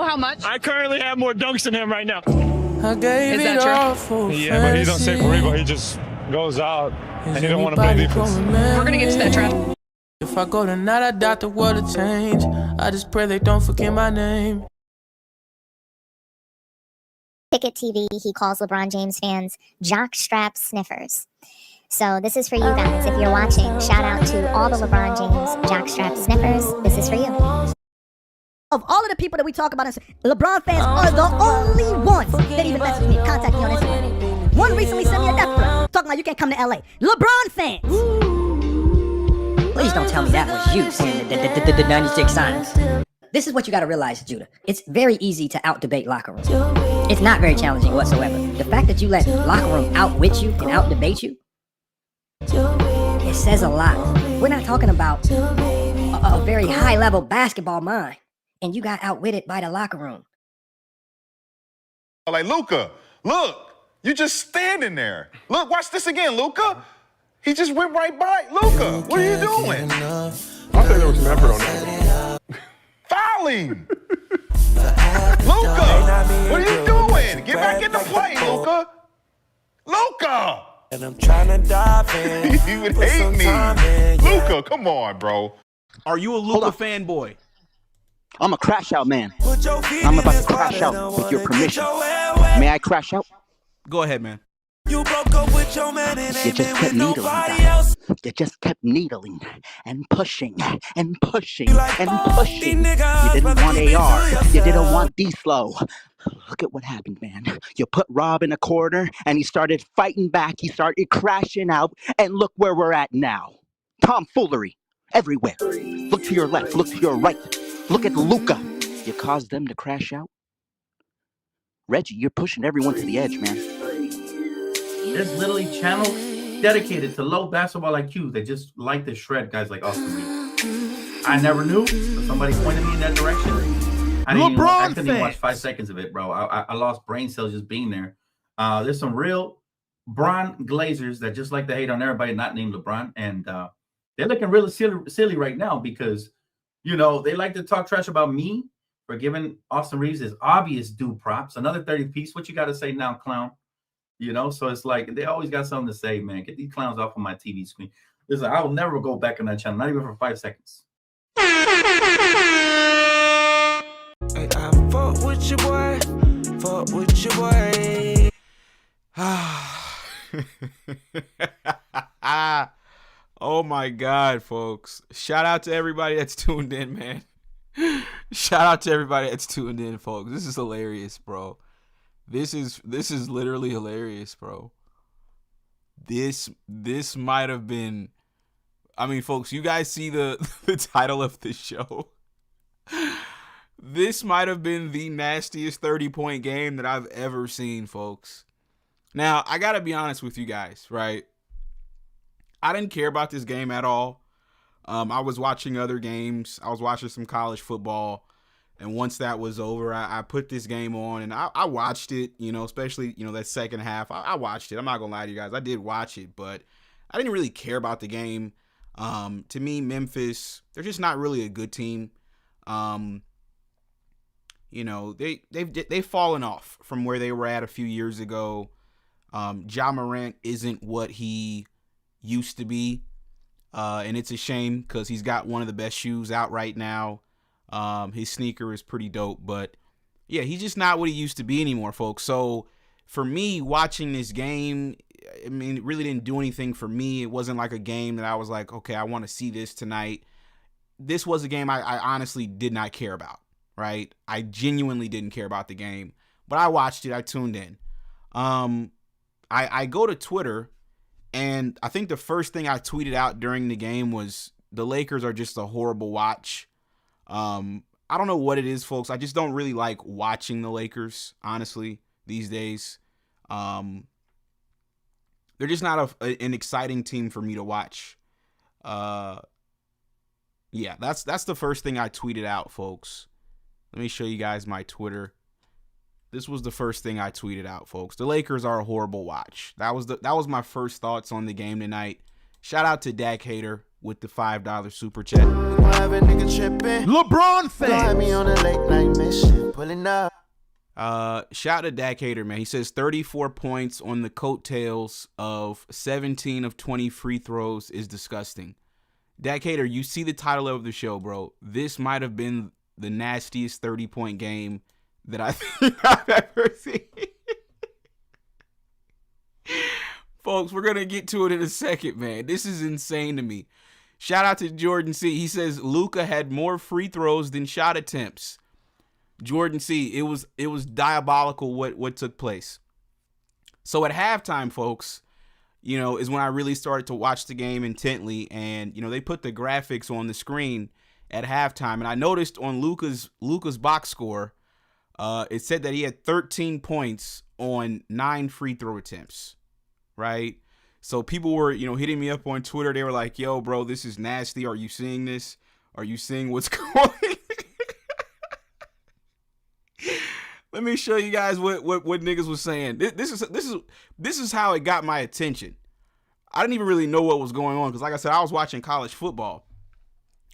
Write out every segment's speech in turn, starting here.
how much? I currently have more dunks than him right now. I gave Is that it true? all for Yeah, but he don't say for rebound. He just goes out, and he don't want to play defense. We're going to get to that trash. If I go tonight, I doubt the world will change. I just pray they don't forget my name. Ticket TV, he calls LeBron James fans jockstrap sniffers. So this is for you guys. If you're watching, shout out to all the LeBron James jockstrap sniffers. This is for you. Of all of the people that we talk about, LeBron fans are the only ones that even message me, contact me on Instagram. One recently sent me a death threat, talking about you can't come to LA. LeBron fans! Please don't tell me that was you saying the 96 signs. This is what you gotta realize, Judah. It's very easy to out-debate locker room. It's not very challenging whatsoever. The fact that you let locker room outwit you and out-debate you, it says a lot. We're not talking about a very high-level basketball mind, and you got outwitted by the locker room. Like, Luka, look, you just standing there. Look, watch this again, Luka. He just went right by. Luka, what are you doing? I think there was some effort on that. Fouling. Luka, what are you doing? Get back in the play, Luka. Luka. And I'm trying to dive in. You would hate me. Luka, come on, bro. Are you a Luka fanboy? I'm a crash out man. I'm about to crash out with your permission. May I crash out? Go ahead, man. You broke up with your man and You just kept needling, else. You just kept needling and pushing and pushing and pushing. You didn't want AR. You didn't want D-Slow. Look at what happened, man. You put Rob in a corner and he started fighting back. He started crashing out. And look where we're at now. Tomfoolery everywhere. Look to your left. Look to your right. Look at Luka. You caused them to crash out. Reggie, you're pushing everyone to the edge, man. There's literally channels dedicated to low basketball IQ that just like to shred guys like Austin Reeves. I never knew, but somebody pointed me in that direction. I couldn't even watch 5 seconds of it, bro. I lost brain cells just being there. There's some real Bron Glazers that just like to hate on everybody not named LeBron, and they're looking really silly right now because, you know, they like to talk trash about me for giving Austin Reeves his obvious due props. Another 30 piece. What you got to say now, clown? You know, so it's like they always got something to say, man. Get these clowns off of my TV screen. Listen, I will never go back on that channel, not even for 5 seconds. Hey, I fought with your boy. Fought with your boy. Oh my God, folks. Shout out to everybody that's tuned in, man. Shout out to everybody that's tuned in, folks. This is hilarious, bro. This is literally hilarious, bro. This might have been, I mean, folks, you guys see the title of the show. This might have been the nastiest 30-point game that I've ever seen, folks. Now, I got to be honest with you guys, right? I didn't care about this game at all. I was watching other games. I was watching some college football. And once that was over, I put this game on and I watched it, you know, especially, you know, that second half. I watched it. I'm not going to lie to you guys. I did watch it, but I didn't really care about the game. To me, Memphis, they're just not really a good team. You know, they've fallen off from where they were at a few years ago. Ja Morant isn't what he used to be. And it's a shame because he's got one of the best shoes out right now. His sneaker is pretty dope, but yeah, he's just not what he used to be anymore, folks. So for me, watching this game, I mean, it really didn't do anything for me. It wasn't like a game that I was like, okay, I want to see this tonight. This was a game I honestly did not care about, right? I genuinely didn't care about the game, but I watched it. I tuned in. I go to Twitter, and I think the first thing I tweeted out during the game was the Lakers are just a horrible watch. I don't know what it is, folks. I just don't really like watching the Lakers, honestly, these days. They're just not an exciting team for me to watch. Yeah, that's the first thing I tweeted out, folks. Let me show you guys my Twitter. This was the first thing I tweeted out, folks. The Lakers are a horrible watch. That was my first thoughts on the game tonight. Shout out to Dak Hater. with the $5 super chat. LeBron fans. Shout to Dak Hater, man. He says 34 points on the coattails of 17 of 20 free throws is disgusting. Dak Hater, you see the title of the show, bro. This might have been the nastiest 30-point game that I think I've ever seen. Folks, we're going to get to it in a second, man. This is insane to me. Shout out to Jordan C. He says Luka had more free throws than shot attempts. Jordan C., it was diabolical what took place. So at halftime, folks, is when I really started to watch the game intently, and they put the graphics on the screen at halftime, and I noticed on Luka's box score, it said that he had 13 points on 9 free throw attempts, right? So people were, hitting me up on Twitter. They were like, "Yo, bro, this is nasty. Are you seeing this? Are you seeing what's going?" Let me show you guys what niggas was saying. This is how it got my attention. I didn't even really know what was going on because, like I said, I was watching college football.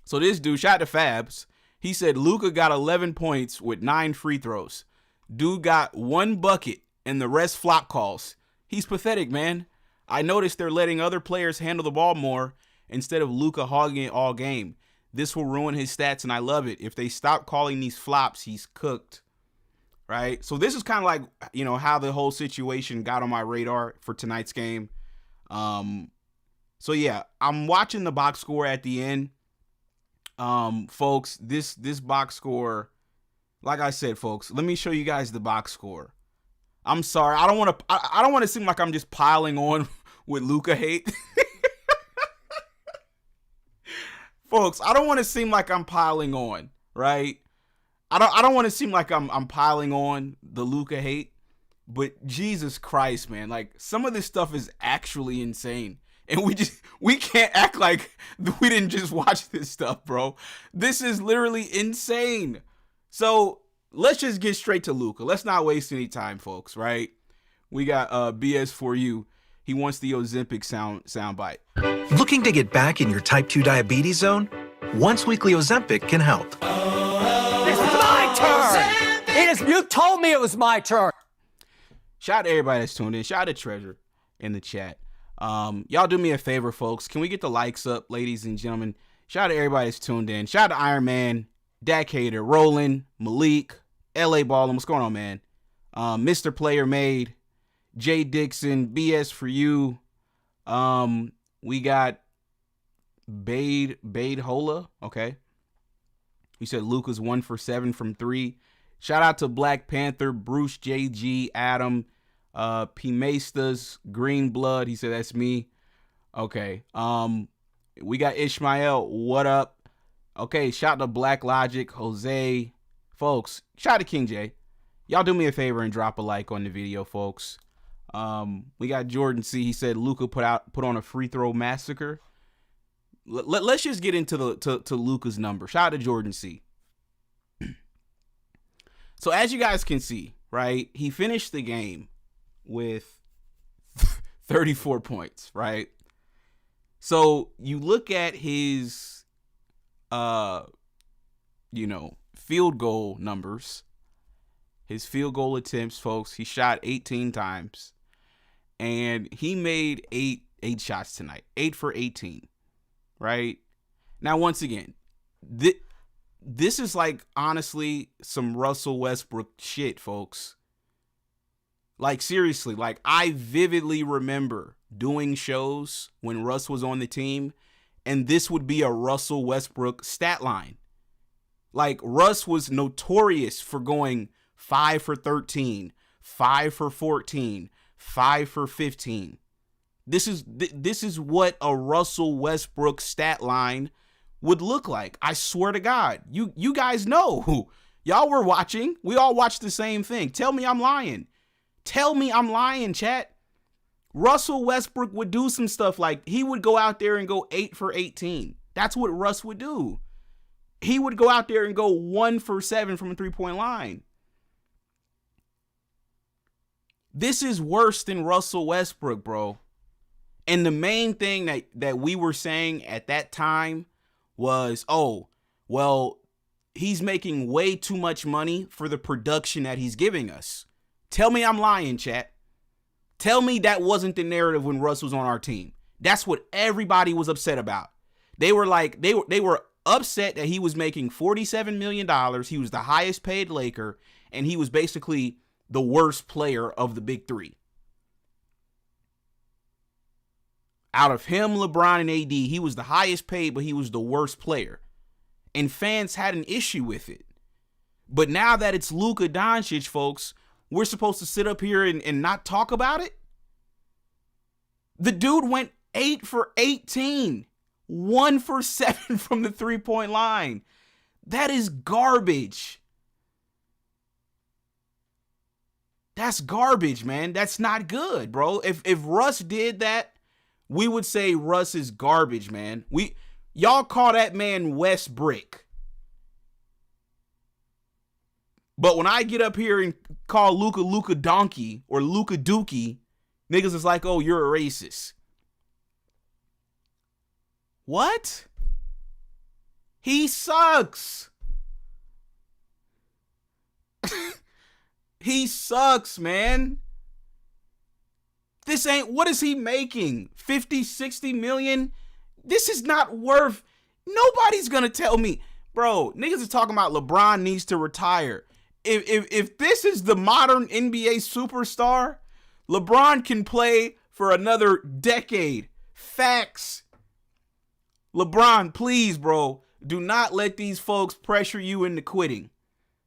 So this dude, shout out to Fabs, he said Luka got 11 points with 9 free throws. Dude got 1 bucket and the rest flop calls. He's pathetic, man. I noticed they're letting other players handle the ball more instead of Luka hogging it all game. This will ruin his stats, and I love it. If they stop calling these flops, he's cooked. Right? So this is kind of like, how the whole situation got on my radar for tonight's game. So yeah, I'm watching the box score at the end. Folks, this box score, like I said, folks, let me show you guys the box score. I'm sorry. I don't want to seem like I'm just piling on with Luka hate. Folks, I don't want to seem like I'm piling on, right? I don't want to seem like I'm piling on the Luka hate, but Jesus Christ, man, like some of this stuff is actually insane. And we can't act like we didn't just watch this stuff, bro. This is literally insane. So let's just get straight to Luka. Let's not waste any time, folks, right? We got BS for you. He wants the Ozempic soundbite. Looking to get back in your type 2 diabetes zone? Once weekly Ozempic can help. You told me it was my turn. Shout out to everybody that's tuned in. Shout out to Treasure in the chat. Y'all do me a favor, folks. Can we get the likes up, ladies and gentlemen? Shout out to everybody that's tuned in. Shout out to Iron Man, Dak Hater, Roland, Malik, LA Ballin'. What's going on, man? Mr. Player Made, Jay Dixon, BS for you. We got Bade Hola. Okay. He said Luka's 1 for 7 from 3. Shout out to Black Panther, Bruce JG, Adam, Pimastas, Green Blood. He said that's me. Okay. We got Ishmael. What up? Okay. Shout out to Black Logic, Jose. Folks, shout out to King J. Y'all do me a favor and drop a like on the video, folks. We got Jordan C. He said Luka put on a free throw massacre. Let's just get into to Luka's number. Shout out to Jordan C. So as you guys can see, right, he finished the game with 34 points, right? So you look at his, field goal numbers, his field goal attempts, folks. He shot 18 times, and he made eight shots tonight, 8 for 18, right? Now, once again, this is like, honestly, some Russell Westbrook shit, folks. Like, seriously, like, I vividly remember doing shows when Russ was on the team, and this would be a Russell Westbrook stat line. Like, Russ was notorious for going 5 for 13, 5 for 14, 5 for 15. This is what a Russell Westbrook stat line would look like. I swear to God. You guys know. Y'all were watching. We all watched the same thing. Tell me I'm lying. Tell me I'm lying, chat. Russell Westbrook would do some stuff like he would go out there and go 8 for 18. That's what Russ would do. He would go out there and go 1 for 7 from a 3-point line. This is worse than Russell Westbrook, bro. And the main thing that we were saying at that time was, oh, well, he's making way too much money for the production that he's giving us. Tell me I'm lying, chat. Tell me that wasn't the narrative when Russ was on our team. That's what everybody was upset about. They were upset that he was making $47 million. He was the highest paid Laker, and he was basically the worst player of the big three. Out of him, LeBron, and AD, he was the highest paid, but he was the worst player. And fans had an issue with it. But now that it's Luka Doncic, folks, we're supposed to sit up here and not talk about it? The dude went 8 for 18. 1 for 7 from the three-point line. That is garbage. That's garbage, man. That's not good, bro. If Russ did that, we would say Russ is garbage, man. Y'all call that man West Brick. But when I get up here and call Luka Donkey or Luka Dookie, niggas is like, oh, you're a racist. What? He sucks. He sucks, man. This ain't, what is he making? 50, 60 million? This is not worth, nobody's gonna tell me. Bro, niggas is talking about LeBron needs to retire. If this is the modern NBA superstar, LeBron can play for another decade. Facts. LeBron, please, bro, do not let these folks pressure you into quitting.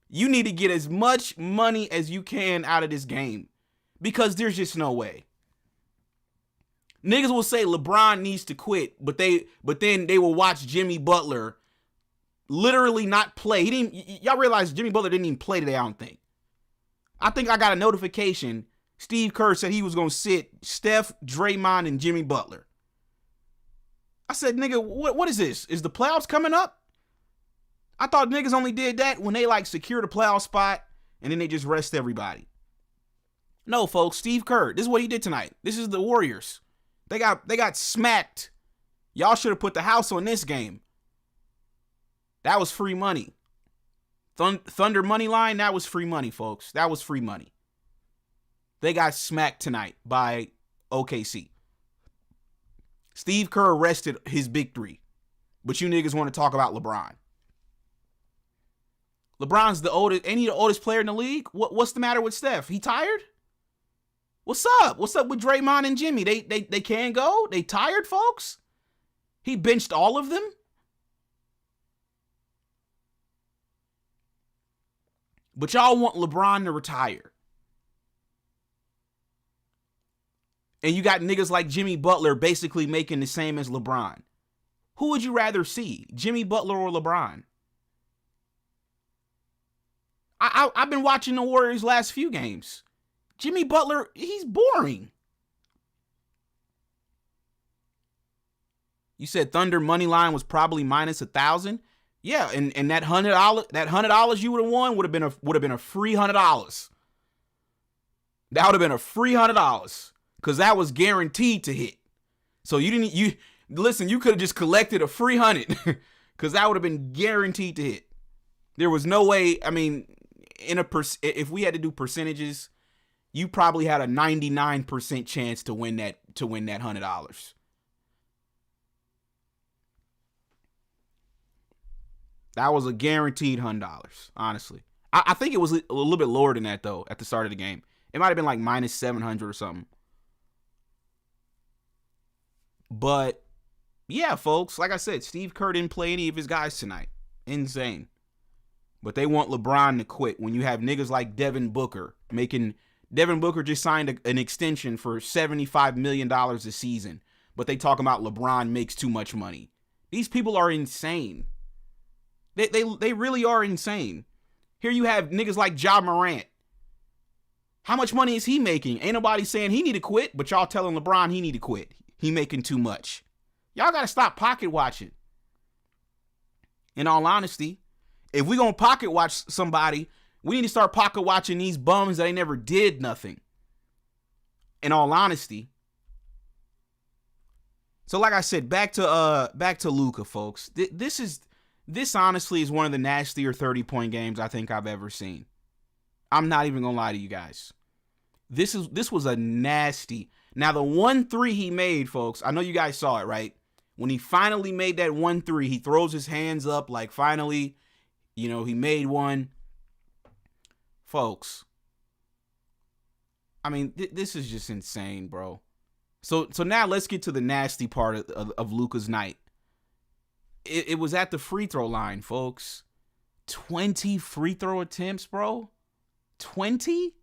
You need to get as much money as you can out of this game because there's just no way. Niggas will say LeBron needs to quit, but then they will watch Jimmy Butler literally not play. Y'all realize Jimmy Butler didn't even play today, I don't think. I think I got a notification. Steve Kerr said he was going to sit Steph, Draymond, and Jimmy Butler. I said, nigga, what is this? Is the playoffs coming up? I thought niggas only did that when they secure the playoff spot and then they just rest everybody. No, folks, Steve Kerr, this is what he did tonight. This is the Warriors. They got smacked. Y'all should have put the house on this game. That was free money. Thunder money line, that was free money, folks. That was free money. They got smacked tonight by OKC. Steve Kerr rested his big three. But you niggas want to talk about LeBron. LeBron's the oldest, ain't he the oldest player in the league? What's the matter with Steph? He tired? What's up? What's up with Draymond and Jimmy? They can't go? They tired, folks? He benched all of them? But y'all want LeBron to retire. And you got niggas like Jimmy Butler basically making the same as LeBron. Who would you rather see? Jimmy Butler or LeBron? I've been watching the Warriors' last few games. Jimmy Butler, he's boring. You said Thunder money line was probably minus 1,000. Yeah, and that $100 you would have won would have been a free $100. That would have been a free $100 because that was guaranteed to hit. So you could have just collected a free 100 because that would have been guaranteed to hit. There was no way. I mean, if we had to do percentages, you probably had a 99% chance to win that $100. That was a guaranteed $100, honestly. I think it was a little bit lower than that, though, at the start of the game. It might have been like minus 700 or something. But, yeah, folks, like I said, Steve Kerr didn't play any of his guys tonight. Insane. But they want LeBron to quit when you have niggas like Devin Booker Devin Booker just signed an extension for $75 million a season. But they talk about LeBron makes too much money. These people are insane. They really are insane. Here you have niggas like Ja Morant. How much money is he making? Ain't nobody saying he need to quit, but y'all telling LeBron he need to quit. He making too much. Y'all got to stop pocket watching. In all honesty, if we gonna pocket watch somebody, we need to start pocket watching these bums that ain't never did nothing. In all honesty. So like I said, back to Luka, folks. This honestly is one of the nastier 30-point games I think I've ever seen. I'm not even gonna lie to you guys. This was a nasty. Now the 1-3 he made, folks, I know you guys saw it, right? When he finally made that 1-3, he throws his hands up like finally, he made one. Folks, I mean, this is just insane, bro. So now let's get to the nasty part of Luka's night. It was at the free throw line, folks. 20 free throw attempts, bro. 20?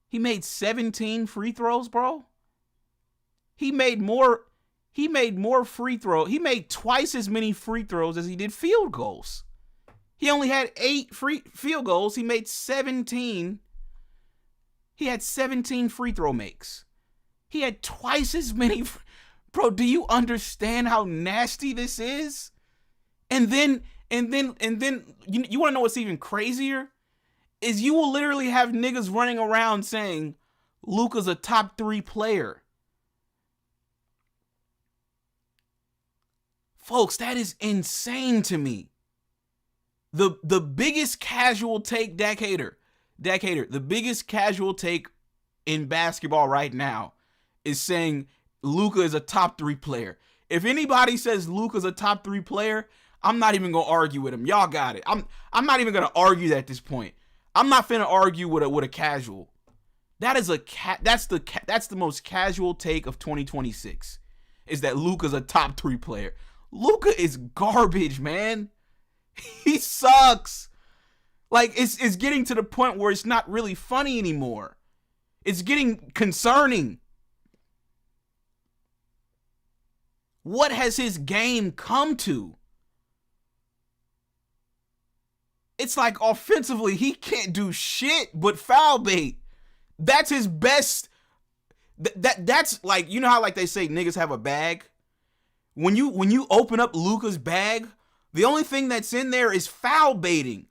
He made 17 free throws, bro. He made free throws. He made twice as many free throws as he did field goals. He only had 8 free field goals. He made 17. He had 17 free throw makes. He had twice as many. Bro, do you understand how nasty this is? And then you want to know what's even crazier? Is you will literally have niggas running around saying Luka's a top 3 player. Folks, that is insane to me. The biggest casual take, Decatur, the biggest casual take in basketball right now is saying Luka is a top 3 player. If anybody says Luka's a top 3 player, I'm not even gonna argue with him. Y'all got it. I'm not even gonna argue at this point. I'm not finna argue with a casual. That's the most casual take of 2026. Is that Luka's a top 3 player? Luka is garbage, man. He sucks. Like it's getting to the point where it's not really funny anymore. It's getting concerning. What has his game come to? It's like offensively, he can't do shit but foul bait. That's his best. That's like, you know how like they say niggas have a bag? When you open up Luka's bag, the only thing that's in there is foul baiting.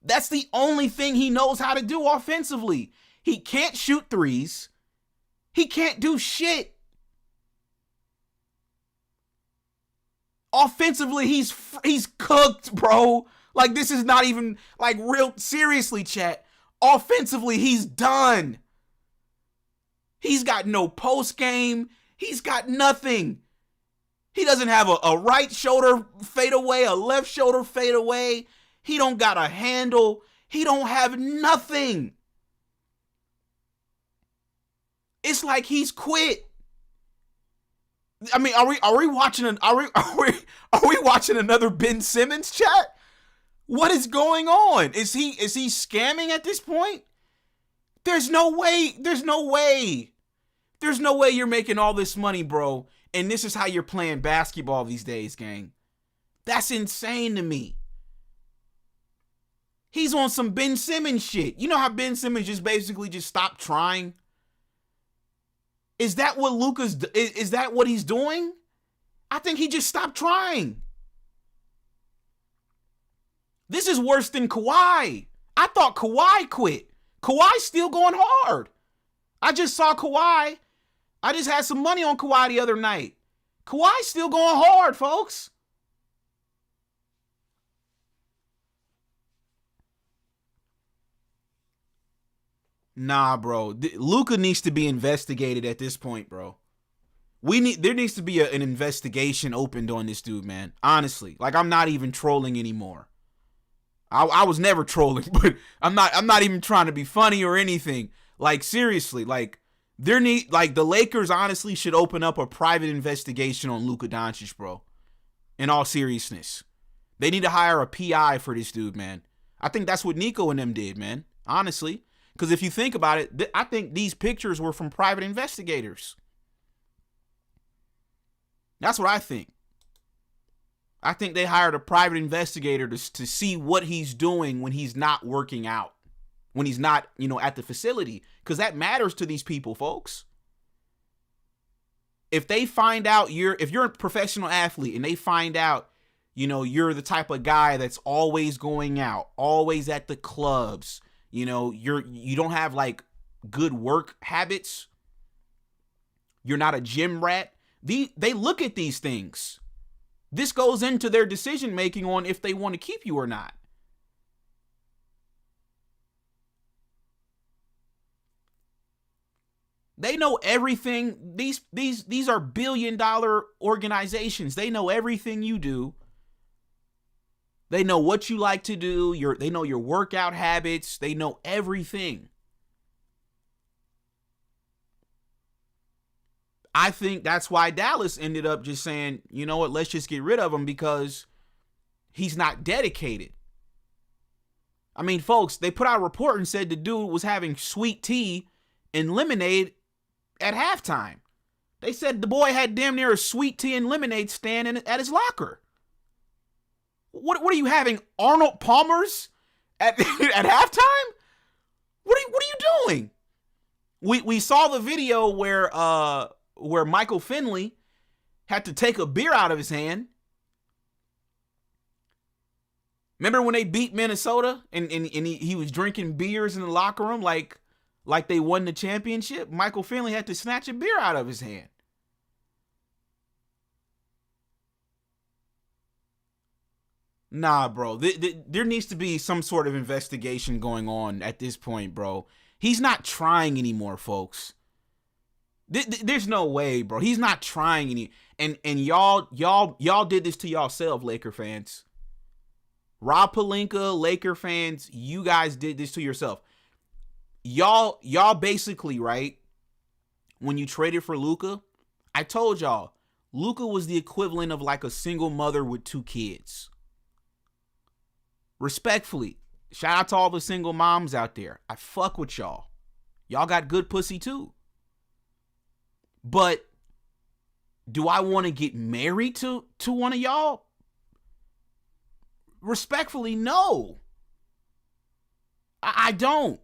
That's the only thing he knows how to do offensively. He can't shoot threes. He can't do shit. Offensively, he's cooked, bro. Like, this is not even, like, real, seriously, chat. Offensively, he's done. He's got no post game. He's got nothing. He doesn't have a right shoulder fade away, a left shoulder fade away. He don't got a handle. He don't have nothing. It's like he's quit. I mean, are we watching another Ben Simmons, chat? What is going on? Is he scamming at this point? There's no way you're making all this money, bro, and this is how you're playing basketball these days, gang. That's insane to me. He's on some Ben Simmons shit. You know how Ben Simmons just basically just stopped trying? Is that what is that what he's doing? I think he just stopped trying. This is worse than Kawhi. I thought Kawhi quit. Kawhi's still going hard. I just saw Kawhi. I just had some money on Kawhi the other night. Kawhi's still going hard, folks. Nah, bro. Luka needs to be investigated at this point, bro. There needs to be an investigation opened on this dude, man. Honestly, like, I'm not even trolling anymore. I was never trolling, but I'm not even trying to be funny or anything. Like, seriously, like, the Lakers honestly should open up a private investigation on Luka Doncic, bro. In all seriousness, they need to hire a PI for this dude, man. I think that's what Nico and them did, man. Honestly, because if you think about it, I think these pictures were from private investigators. That's what I think. I think they hired a private investigator to see what he's doing when he's not working out, when he's not, at the facility, because that matters to these people, folks. If they find out if you're a professional athlete and they find out, you're the type of guy that's always going out, always at the clubs, you don't have like good work habits, You're not a gym rat. They look at these things. This goes into their decision making on if they want to keep you or not. They know everything. These are billion-dollar organizations. They know everything you do. They know what you like to do. They know your workout habits. They know everything. I think that's why Dallas ended up just saying, you know what, let's just get rid of him because he's not dedicated. I mean, folks, they put out a report and said the dude was having sweet tea and lemonade at halftime. They said the boy had damn near a sweet tea and lemonade stand at his locker. What are you having, Arnold Palmer's at halftime? What are you doing? We saw the video where Michael Finley had to take a beer out of his hand. Remember when they beat Minnesota and he was drinking beers in the locker room like they won the championship? Michael Finley had to snatch a beer out of his hand. Nah, bro. There needs to be some sort of investigation going on at this point, bro. He's not trying anymore, folks. There's no way, bro. He's not trying any. And y'all did this to yourself, Laker fans. Rob Pelinka, Laker fans, you guys did this to yourself. Y'all basically, right? When you traded for Luka, I told y'all, Luka was the equivalent of like a single mother with 2 kids. Respectfully, shout out to all the single moms out there. I fuck with y'all. Y'all got good pussy too. But do I want to get married to one of y'all? Respectfully, no. I don't.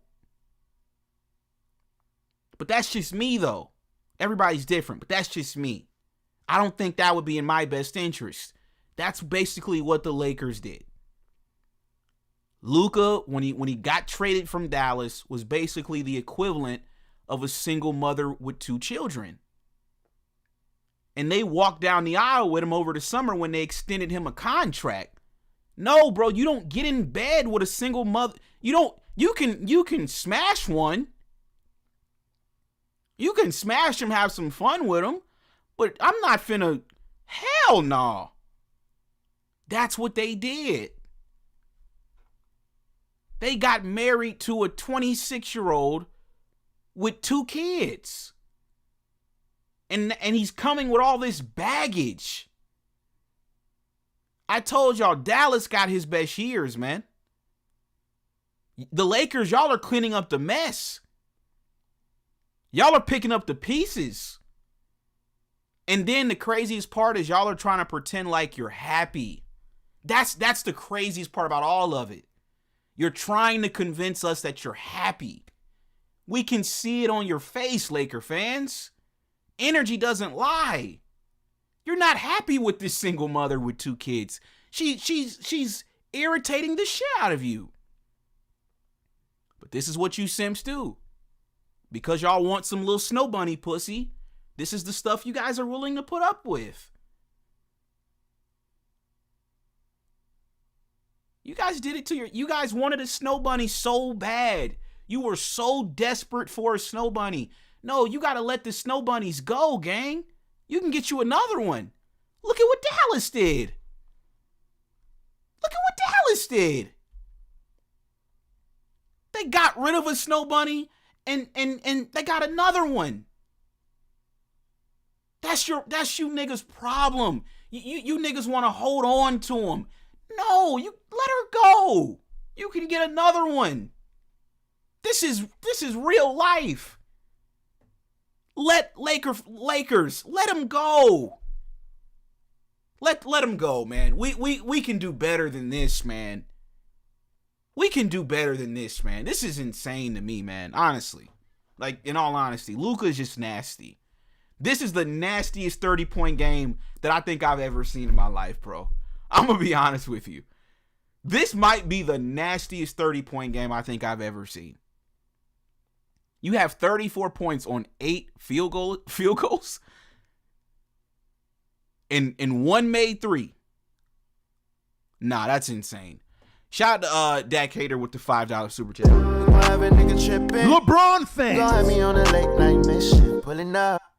But that's just me, though. Everybody's different, but that's just me. I don't think that would be in my best interest. That's basically what the Lakers did. Luka, when he got traded from Dallas, was basically the equivalent of a single mother with 2 children. And they walked down the aisle with him over the summer when they extended him a contract. No, bro, you don't get in bed with a single mother. You can smash one. You can smash him, have some fun with him. But I'm not finna, hell no. That's what they did. They got married to a 26-year-old with 2 kids. And he's coming with all this baggage. I told y'all, Dallas got his best years, man. The Lakers, y'all are cleaning up the mess. Y'all are picking up the pieces. And then the craziest part is y'all are trying to pretend like you're happy. That's the craziest part about all of it. You're trying to convince us that you're happy. We can see it on your face, Laker fans. Energy doesn't lie. You're not happy with this single mother with 2 kids. She's irritating the shit out of you. But this is what you simps do. Because y'all want some little snow bunny pussy, this is the stuff you guys are willing to put up with. You guys did it to you guys wanted a snow bunny so bad. You were so desperate for a snow bunny. No, you got to let the snow bunnies go, gang. You can get you another one. Look at what Dallas did. Look at what Dallas did. They got rid of a snow bunny and they got another one. That's you niggas' problem. You niggas want to hold on to them. No, you let her go. You can get another one. This is real life. Let Lakers let him go. Let him go, man. We can do better than this, man. We can do better than this, man. This is insane to me, man. Honestly. Like, in all honesty, Luka is just nasty. This is the nastiest 30-point game that I think I've ever seen in my life, bro. I'm going to be honest with you. This might be the nastiest 30-point game I think I've ever seen. You have 34 points on 8 field goals and 1 made 3. Nah, that's insane. Shout out to Dak Hater with the $5 super chat. LeBron fans.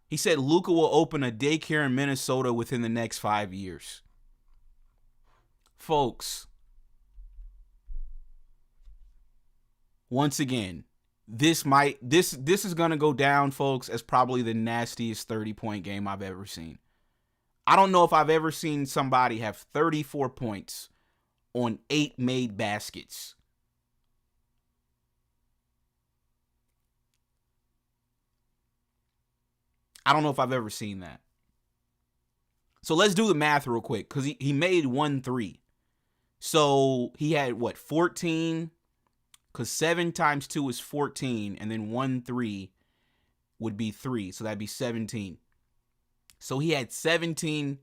He said Luka will open a daycare in Minnesota within the next 5 years. Folks, once again, this is gonna go down, folks, as probably the nastiest 30-point game I've ever seen. I don't know if I've ever seen somebody have 34 points on 8 made baskets. I don't know if I've ever seen that. So let's do the math real quick, because he made 1 3. So he had, what, 14? Because 7 times 2 is 14, and then 1 3 would be 3. So that'd be 17. So he had 17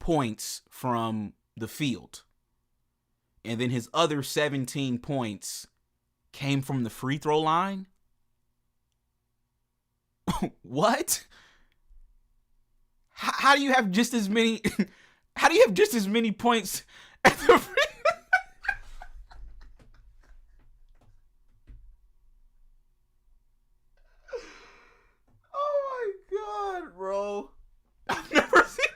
points from the field. And then his other 17 points came from the free throw line? What? How do you have just as many how do you have just as many points at the free Oh my god, bro. I've never seen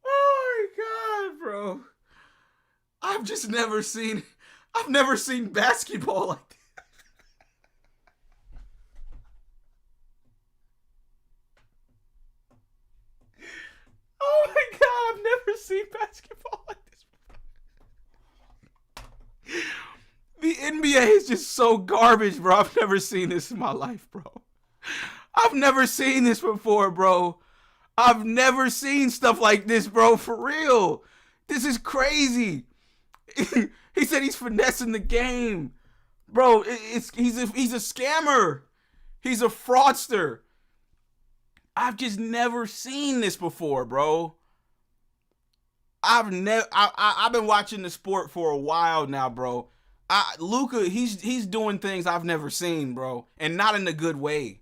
Oh my god, bro. I've never seen basketball like that. Oh my god, I've never seen basketball like this. The NBA is just so garbage, bro. I've never seen this in my life, bro. I've never seen this before, bro. I've never seen stuff like this, bro. For real. This is crazy. He said he's finessing the game. Bro, he's a scammer. He's a fraudster. I've just never seen this before, bro. I've been watching the sport for a while now, bro. Luka, he's doing things I've never seen, bro, and not in a good way.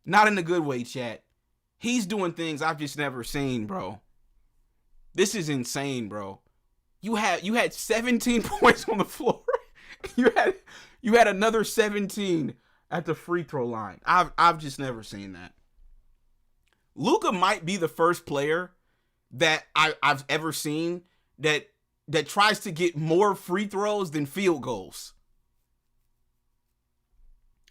Not in a good way, chat. He's doing things I've just never seen, bro. This is insane, bro. You had 17 points on the floor. you had another 17 at the free throw line. I've just never seen that. Luka might be the first player that I've ever seen that tries to get more free throws than field goals.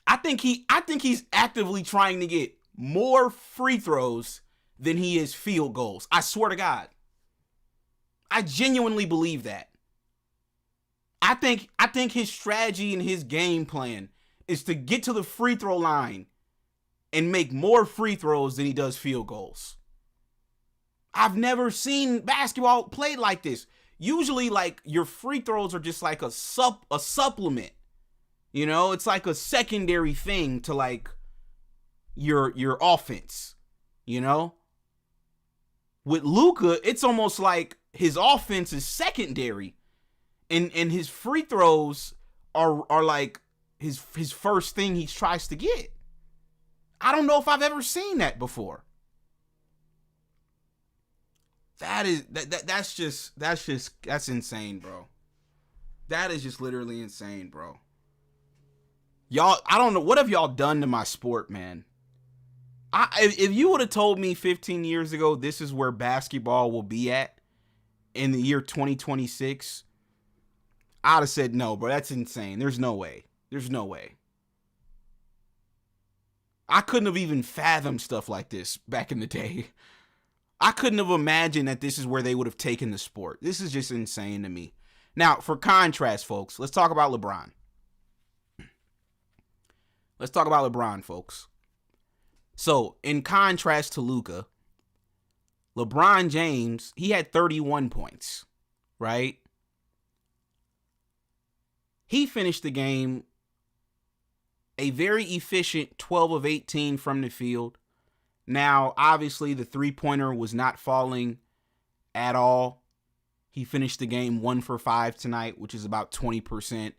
I think he's actively trying to get more free throws than he is field goals. I swear to God. I genuinely believe that. I think his strategy and his game plan is to get to the free throw line and make more free throws than he does field goals. I've never seen basketball played like this. Usually, like, your free throws are just like a supplement. You know, it's like a secondary thing to, like, your offense, you know? With Luka, it's almost like his offense is secondary, and his free throws are like his first thing he tries to get. I don't know if I've ever seen that before. That's insane, bro. That is just literally insane, bro. Y'all, I don't know, what have y'all done to my sport, man? If you would have told me 15 years ago this is where basketball will be at in the year 2026, I'd have said no, bro. That's insane. There's no way. There's no way. I couldn't have even fathomed stuff like this back in the day. I couldn't have imagined that this is where they would have taken the sport. This is just insane to me. Now, for contrast, folks, let's talk about LeBron. Let's talk about LeBron, folks. So, in contrast to Luka, LeBron James, he had 31 points, right? He finished the game a very efficient 12 of 18 from the field. Now, obviously, the three-pointer was not falling at all. He finished the game 1 for 5 tonight, which is about 20%.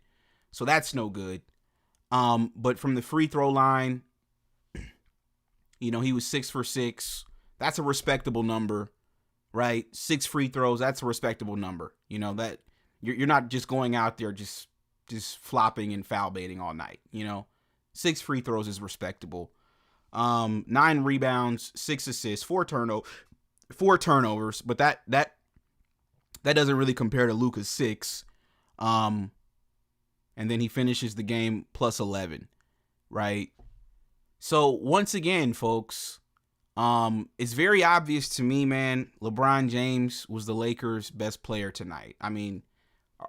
So that's no good. But from the free throw line, he was 6 for 6. That's a respectable number, right? 6 free throws, that's a respectable number. That you're not just going out there just flopping and foul baiting all night. 6 free throws is respectable. 9 rebounds, 6 assists, 4 turnovers, but that doesn't really compare to Luka's 6. And then he finishes the game plus 11, right? So once again, folks, it's very obvious to me, man, LeBron James was the Lakers' best player tonight. I mean,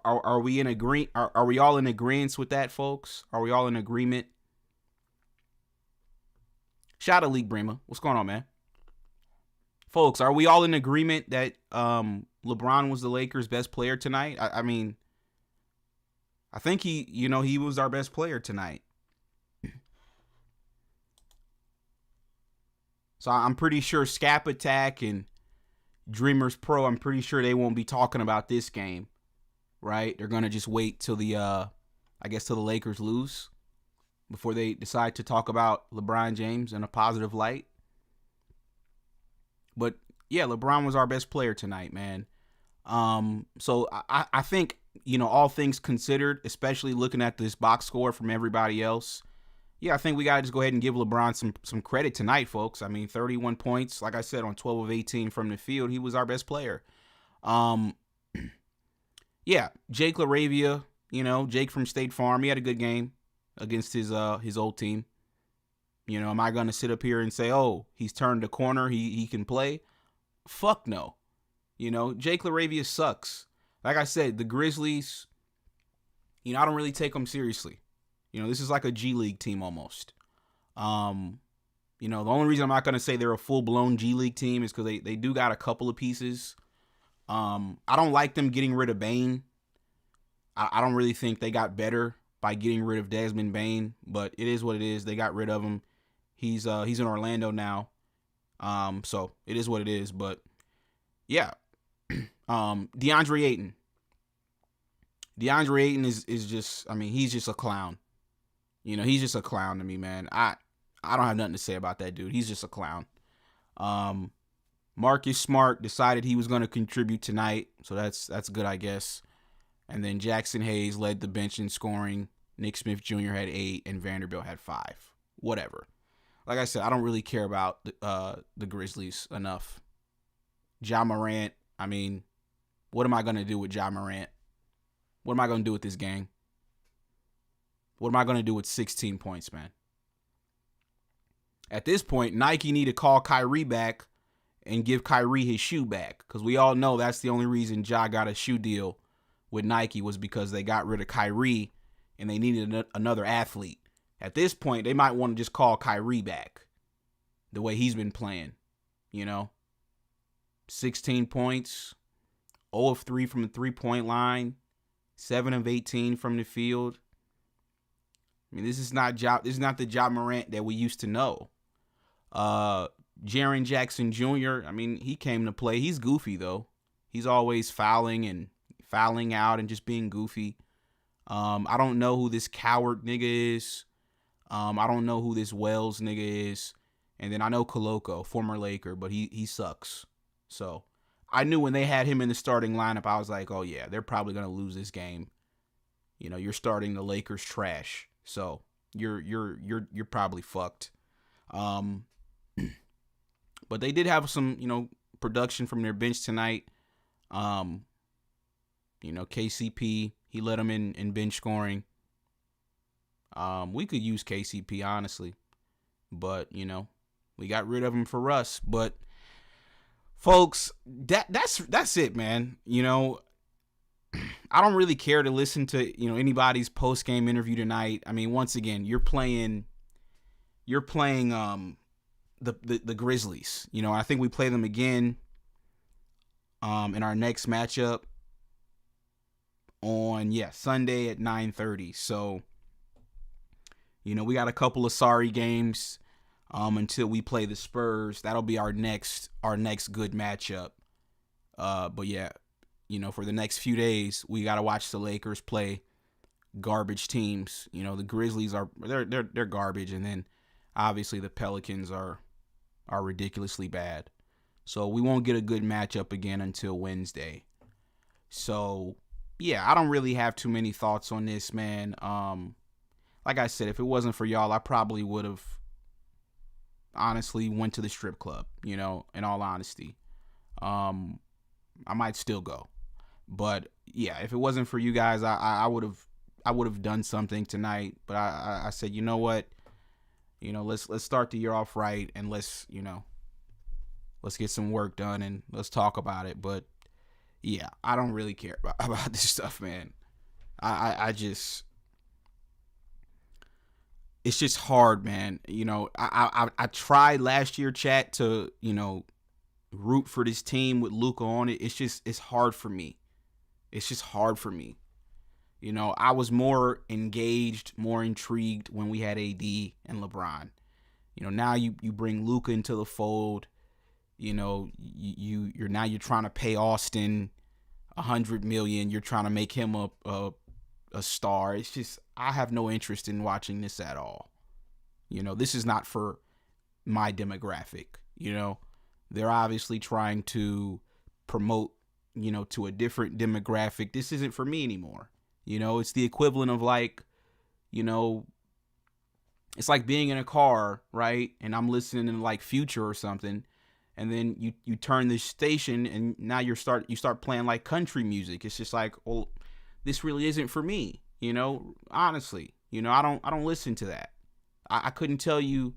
are we in agree? Are we all in agreement with that, folks? Are we all in agreement? Shout out League Brema. What's going on, man? Folks, are we all in agreement that LeBron was the Lakers' best player tonight? I mean, I think he was our best player tonight. So I'm pretty sure Scap Attack and Dreamers Pro, I'm pretty sure they won't be talking about this game, right? They're going to just wait till till the Lakers lose before they decide to talk about LeBron James in a positive light. But yeah, LeBron was our best player tonight, man. So I think, all things considered, especially looking at this box score from everybody else, yeah, I think we got to just go ahead and give LeBron some credit tonight, folks. I mean, 31 points, like I said, on 12 of 18 from the field. He was our best player. Yeah, Jake LaRavia, Jake from State Farm, he had a good game against his old team. Am I going to sit up here and say, oh, he's turned the corner, he can play? Fuck no. Jake LaRavia sucks. Like I said, the Grizzlies, I don't really take them seriously. This is like a G League team almost. The only reason I'm not going to say they're a full-blown G League team is because they do got a couple of pieces. I don't like them getting rid of Bane. I don't really think they got better by getting rid of Desmond Bane, but it is what it is. They got rid of him. He's in Orlando now. So it is what it is. But yeah, DeAndre Ayton. DeAndre Ayton is just, he's just a clown. He's just a clown to me, man. I don't have nothing to say about that dude. He's just a clown. Marcus Smart decided he was going to contribute tonight, so that's good, I guess. And then Jackson Hayes led the bench in scoring. Nick Smith Jr. had 8, and Vanderbilt had 5. Whatever. Like I said, I don't really care about the Grizzlies enough. Ja Morant, what am I going to do with Ja Morant? What am I going to do with this gang? What am I going to do with 16 points, man? At this point, Nike need to call Kyrie back and give Kyrie his shoe back, because we all know that's the only reason Ja got a shoe deal with Nike was because they got rid of Kyrie and they needed another athlete. At this point, they might want to just call Kyrie back the way he's been playing, 16 points, 0 of 3 from the three-point line, 7 of 18 from the field. This is not the Ja Morant that we used to know. Jaren Jackson Jr., he came to play. He's goofy, though. He's always fouling out and just being goofy. I don't know who this Coward nigga is. I don't know who this Wells nigga is. And then I know Koloko, former Laker, but he sucks. So I knew when they had him in the starting lineup, I was like, oh yeah, they're probably going to lose this game. You're starting the Lakers trash. So you're probably fucked. But they did have some, production from their bench tonight. KCP, he led them in bench scoring. We could use KCP, honestly. But, we got rid of him for Russ. But, folks, that's it, man. I don't really care to listen to, anybody's post-game interview tonight. Once again, you're playing the Grizzlies. I think we play them again in our next matchup on Sunday at 9:30. So, we got a couple of sorry games until we play the Spurs. That'll be our next good matchup. But yeah, for the next few days, we got to watch the Lakers play garbage teams. The Grizzlies they're garbage, and then obviously the Pelicans are ridiculously bad. So we won't get a good matchup again until Wednesday. So yeah, I don't really have too many thoughts on this, man. Like I said, if it wasn't for y'all, I probably would have honestly went to the strip club, in all honesty. I might still go. But yeah, if it wasn't for you guys, I would have done something tonight. But I said, you know what? Let's start the year off right, and let's get some work done, and let's talk about it. But yeah, I don't really care about this stuff, man. I just, it's just hard, man. I tried last year, chat, to root for this team with Luka on it. It's hard for me. It's just hard for me. I was more engaged, more intrigued when we had AD and LeBron. Now you bring Luka into the fold. You're trying to pay Austin $100 million. You're trying to make him a star. It's just, I have no interest in watching this at all. This is not for my demographic. They're obviously trying to promote, to a different demographic. This isn't for me anymore. It's the equivalent of like, it's like being in a car, right? And I'm listening to like Future or something. And then you turn the station, and now you start playing like country music. It's just like, well, this really isn't for me, honestly. I don't listen to that. I couldn't tell you,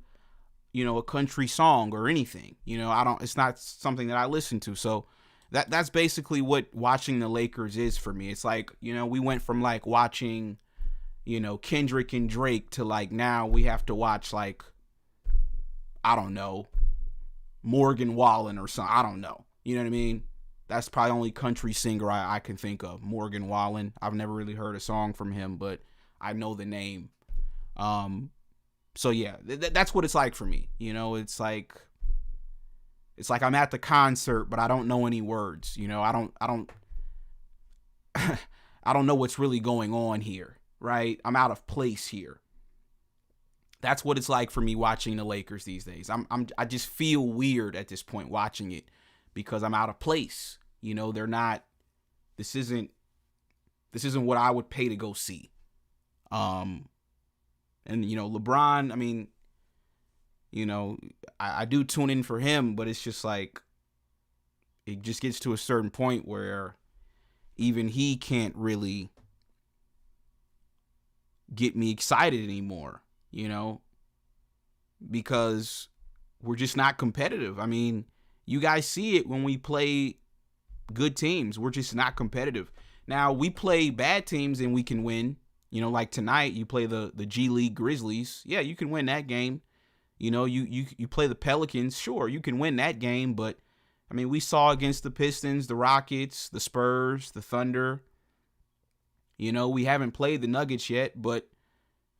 a country song or anything. It's not something that I listen to. So that's basically what watching the Lakers is for me. It's like, we went from like watching, Kendrick and Drake to like now we have to watch like, I don't know, Morgan Wallen or something. I don't know. You know what I mean? That's probably the only country singer I can think of, Morgan Wallen. I've never really heard a song from him, but I know the name. So yeah, that's what it's like for me. It's like I'm at the concert, but I don't know any words. I don't I don't know what's really going on here, right? I'm out of place here. That's what it's like for me watching the Lakers these days. I just feel weird at this point watching it because I'm out of place. They're not. This isn't what I would pay to go see. And LeBron. I mean, I do tune in for him, but it's just like it just gets to a certain point where even he can't really get me excited anymore. Because we're just not competitive. I mean, you guys see it when we play good teams. We're just not competitive. Now, we play bad teams and we can win. Like tonight, you play the G League Grizzlies. Yeah, you can win that game. You play the Pelicans. Sure, you can win that game. But, I mean, we saw against the Pistons, the Rockets, the Spurs, the Thunder. We haven't played the Nuggets yet, but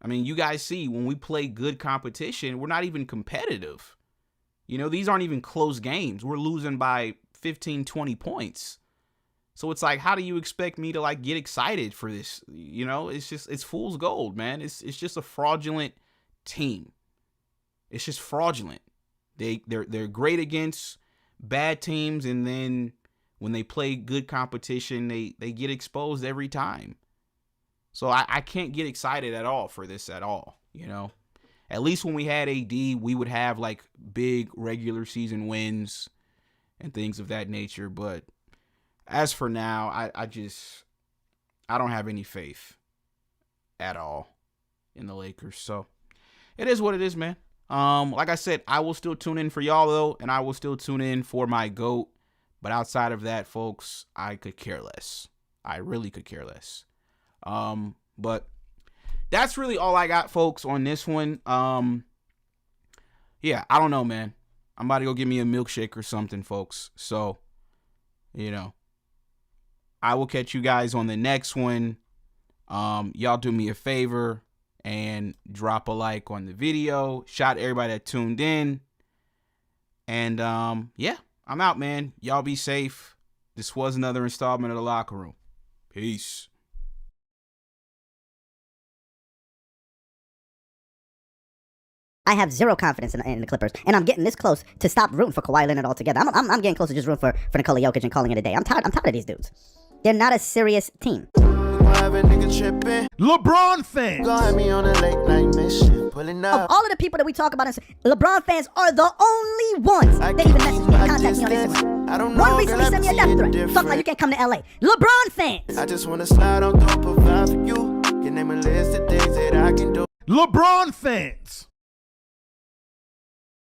I mean, you guys see when we play good competition, we're not even competitive. These aren't even close games. We're losing by 15, 20 points. So it's like, how do you expect me to like get excited for this? It's fool's gold, man. It's just a fraudulent team. It's just fraudulent. They're great against bad teams, and then when they play good competition, they get exposed every time. So I can't get excited at all for this at all, At least when we had AD, we would have like big regular season wins and things of that nature. But as for now, I don't have any faith at all in the Lakers. So it is what it is, man. Like I said, I will still tune in for y'all though, and I will still tune in for my GOAT. But outside of that, folks, I could care less. I really could care less. But that's really all I got, folks, on this one. Yeah, I don't know, man. I'm about to go get me a milkshake or something, folks. So, I will catch you guys on the next one. Y'all do me a favor and drop a like on the video. Shout out everybody that tuned in. And, yeah, I'm out, man. Y'all be safe. This was another installment of The Locker Room. Peace. I have zero confidence in the Clippers, and I'm getting this close to stop rooting for Kawhi Leonard altogether. I'm getting close to just rooting for Nikola Jokic and calling it a day. I'm tired of these dudes. They're not a serious team. LeBron fans. Of all of the people that we talk about, LeBron fans are the only ones that even message me and contact me on Instagram. One recently sent me a death threat, talking about you can't come to LA. LeBron fans. I just wanna slide on through, provide for you. Your name a list of things that I can do. LeBron fans.